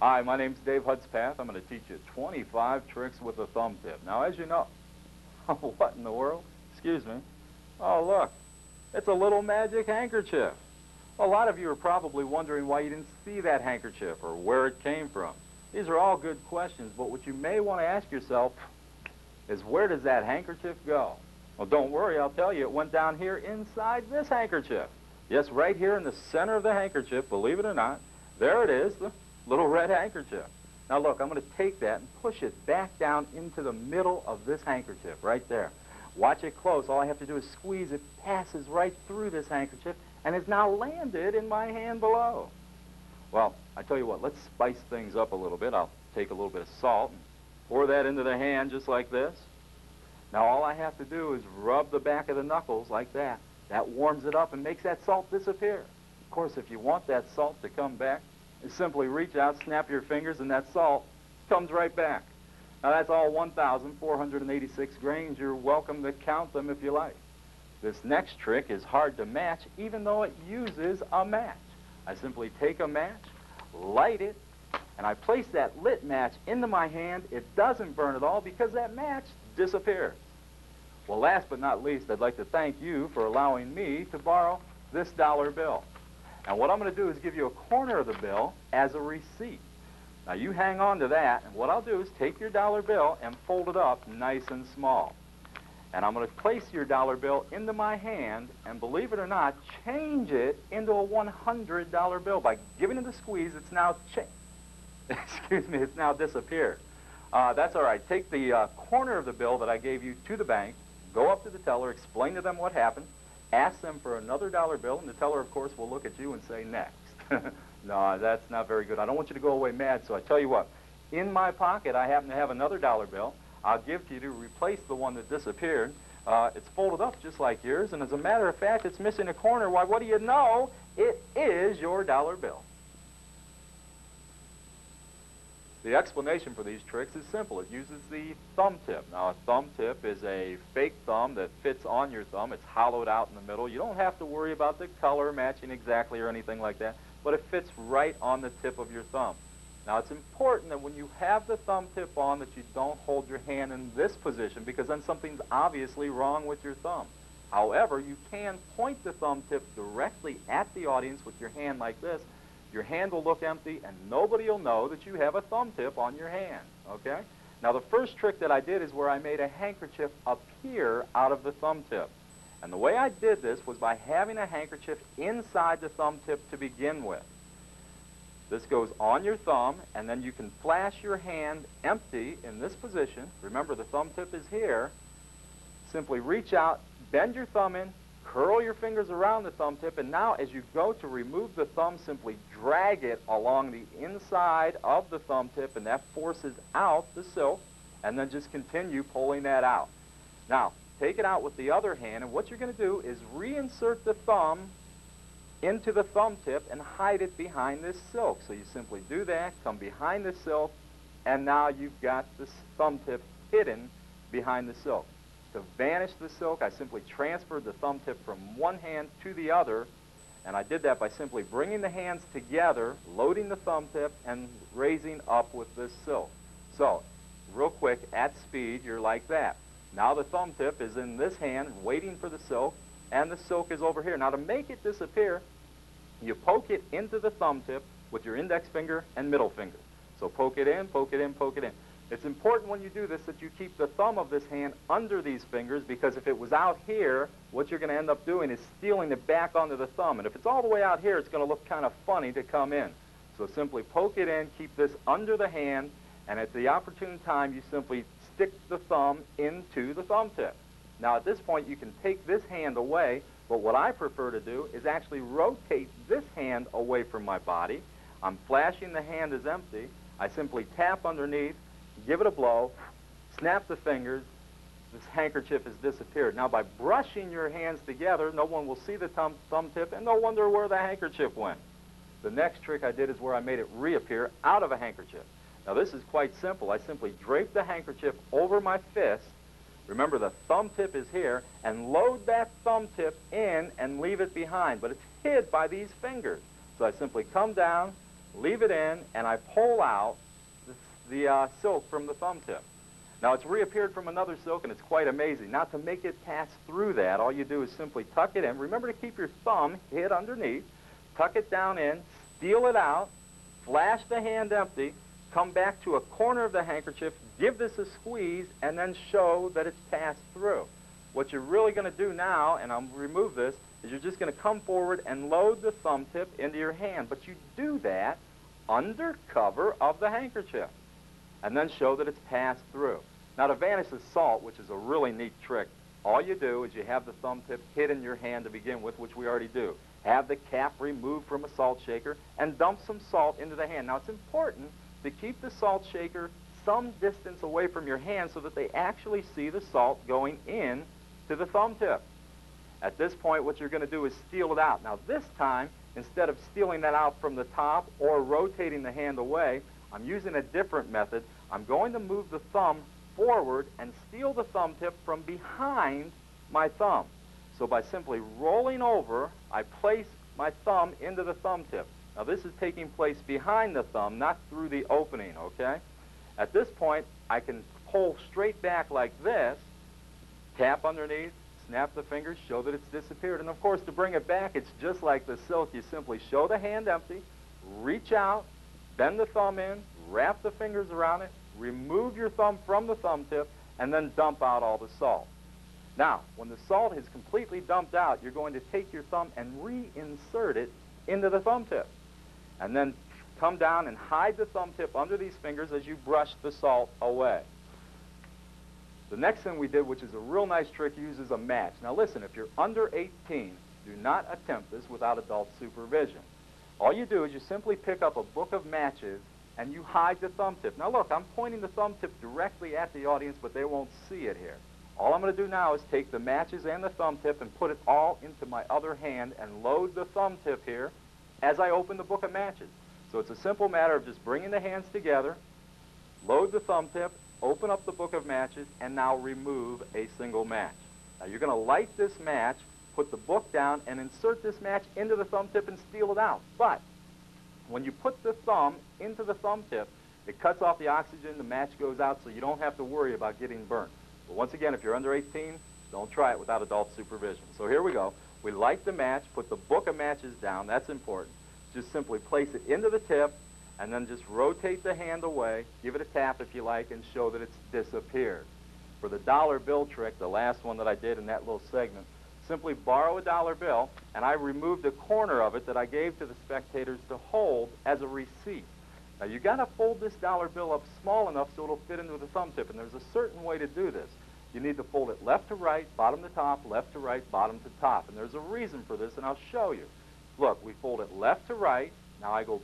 Hi, my name's Dave Hudspeth. I'm going to teach you 25 tricks with a thumb tip. Now, as you know, what in the world? Excuse me. Oh, look, it's a little magic handkerchief. A lot of you are probably wondering why you didn't see that handkerchief or where it came from. These are all good questions, but what you may want to ask yourself is, where does that handkerchief go? Well, don't worry, I'll tell you. It went down here inside this handkerchief. Yes, right here in the center of the handkerchief, believe it or not. There it is, the little red handkerchief. Now look, I'm going to take that and push it back down into the middle of this handkerchief, right there. Watch it close. All I have to do is squeeze. It passes right through this handkerchief and has now landed in my hand below. Well, I tell you what, let's spice things up a little bit. I'll take a little bit of salt and pour that into the hand just like this. Now all I have to do is rub the back of the knuckles like that. That warms it up and makes that salt disappear. Of course, if you want that salt to come back, you simply reach out, snap your fingers, and that salt comes right back. Now that's all 1,486 grains. You're welcome to count them if you like. This next trick is hard to match, even though it uses a match. I simply take a match, light it, and I place that lit match into my hand. It doesn't burn at all because that match disappears. Well, last but not least, I'd like to thank you for allowing me to borrow this dollar bill. And what I'm going to do is give you a corner of the bill as a receipt. Now you hang on to that, and what I'll do is take your dollar bill and fold it up nice and small. And I'm going to place your dollar bill into my hand, and believe it or not, change it into a $100 bill. By giving it a squeeze, it's now excuse me, it's now disappeared. That's all right. Take the corner of the bill that I gave you to the bank, go up to the teller, explain to them what happened, ask them for another dollar bill, and the teller, of course, will look at you and say, next. No, that's not very good. I don't want you to go away mad, so I tell you what. In my pocket, I happen to have another dollar bill I'll give to you to replace the one that disappeared. It's folded up just like yours, and as a matter of fact, it's missing a corner. Why, what do you know? It is your dollar bill. The explanation for these tricks is simple. It uses the thumb tip. Now, a thumb tip is a fake thumb that fits on your thumb. It's hollowed out in the middle. You don't have to worry about the color matching exactly or anything like that, but it fits right on the tip of your thumb. Now, it's important that when you have the thumb tip on that you don't hold your hand in this position, because then something's obviously wrong with your thumb. However, you can point the thumb tip directly at the audience with your hand like this. Your hand will look empty, and nobody will know that you have a thumb tip on your hand, okay? Now, the first trick that I did is where I made a handkerchief appear out of the thumb tip. And the way I did this was by having a handkerchief inside the thumb tip to begin with. This goes on your thumb, and then you can flash your hand empty in this position. Remember, the thumb tip is here. Simply reach out, bend your thumb in, curl your fingers around the thumb tip, and now as you go to remove the thumb, simply drag it along the inside of the thumb tip, and that forces out the silk, and then just continue pulling that out. Now, take it out with the other hand, and what you're going to do is reinsert the thumb into the thumb tip and hide it behind this silk. So you simply do that, come behind the silk, and now you've got this thumb tip hidden behind the silk. To vanish the silk, I simply transferred the thumb tip from one hand to the other, and I did that by simply bringing the hands together, loading the thumb tip, and raising up with this silk. So, real quick, at speed, you're like that. Now the thumb tip is in this hand, waiting for the silk, and the silk is over here. Now, to make it disappear, you poke it into the thumb tip with your index finger and middle finger. So poke it in, poke it in, poke it in. It's important when you do this that you keep the thumb of this hand under these fingers, because if it was out here, what you're going to end up doing is stealing it back onto the thumb. And if it's all the way out here, it's going to look kind of funny to come in. So simply poke it in, keep this under the hand, and at the opportune time, you simply stick the thumb into the thumb tip. Now, at this point, you can take this hand away, but what I prefer to do is actually rotate this hand away from my body. I'm flashing the hand as empty. I simply tap underneath, give it a blow, snap the fingers. This handkerchief has disappeared. Now, by brushing your hands together, no one will see the thumb tip, and they'll wonder where the handkerchief went. The next trick I did is where I made it reappear out of a handkerchief. Now, this is quite simple. I simply drape the handkerchief over my fist. Remember, the thumb tip is here, and load that thumb tip in and leave it behind, but it's hid by these fingers. So I simply come down, leave it in, and I pull out the silk from the thumb tip. Now, it's reappeared from another silk, and it's quite amazing. Now, to make it pass through that, all you do is simply tuck it in. Remember to keep your thumb hid underneath. Tuck it down in, steal it out, flash the hand empty, come back to a corner of the handkerchief, give this a squeeze, and then show that it's passed through. What you're really going to do now, and I'll remove this, is you're just going to come forward and load the thumb tip into your hand. But you do that under cover of the handkerchief, and then show that it's passed through. Now, to vanish the salt, which is a really neat trick, all you do is you have the thumb tip hid in your hand to begin with, which we already do. Have the cap removed from a salt shaker and dump some salt into the hand. Now, it's important to keep the salt shaker some distance away from your hand so that they actually see the salt going in to the thumb tip. At this point, what you're going to do is steal it out. Now, this time, instead of stealing that out from the top or rotating the hand away, I'm using a different method. I'm going to move the thumb forward and steal the thumb tip from behind my thumb. So by simply rolling over, I place my thumb into the thumb tip. Now, this is taking place behind the thumb, not through the opening, okay? At this point, I can pull straight back like this, tap underneath, snap the fingers, show that it's disappeared. And of course, to bring it back, it's just like the silk. You simply show the hand empty, reach out, bend the thumb in, wrap the fingers around it, remove your thumb from the thumb tip, and then dump out all the salt. Now, when the salt is completely dumped out, you're going to take your thumb and reinsert it into the thumb tip. And then come down and hide the thumb tip under these fingers as you brush the salt away. The next thing we did, which is a real nice trick, uses a match. Now listen, if you're under 18, do not attempt this without adult supervision. All you do is you simply pick up a book of matches and you hide the thumb tip. Now look, I'm pointing the thumb tip directly at the audience, but they won't see it here. All I'm going to do now is take the matches and the thumb tip and put it all into my other hand and load the thumb tip here as I open the book of matches. So it's a simple matter of just bringing the hands together, load the thumb tip, open up the book of matches, and now remove a single match. Now you're going to light this match, put the book down, and insert this match into the thumb tip and steal it out. But when you put the thumb into the thumb tip, it cuts off the oxygen, the match goes out, so you don't have to worry about getting burnt. But once again, if you're under 18, don't try it without adult supervision. So here we go. We light the match, put the book of matches down. That's important. Just simply place it into the tip, and then just rotate the hand away, give it a tap if you like, and show that it's disappeared. For the dollar bill trick, the last one that I did in that little segment, simply borrow a dollar bill, and I removed a corner of it that I gave to the spectators to hold as a receipt. Now, you've got to fold this dollar bill up small enough so it'll fit into the thumb tip, and there's a certain way to do this. You need to fold it left to right, bottom to top, left to right, bottom to top, and there's a reason for this, and I'll show you. Look, we fold it left to right. Now I go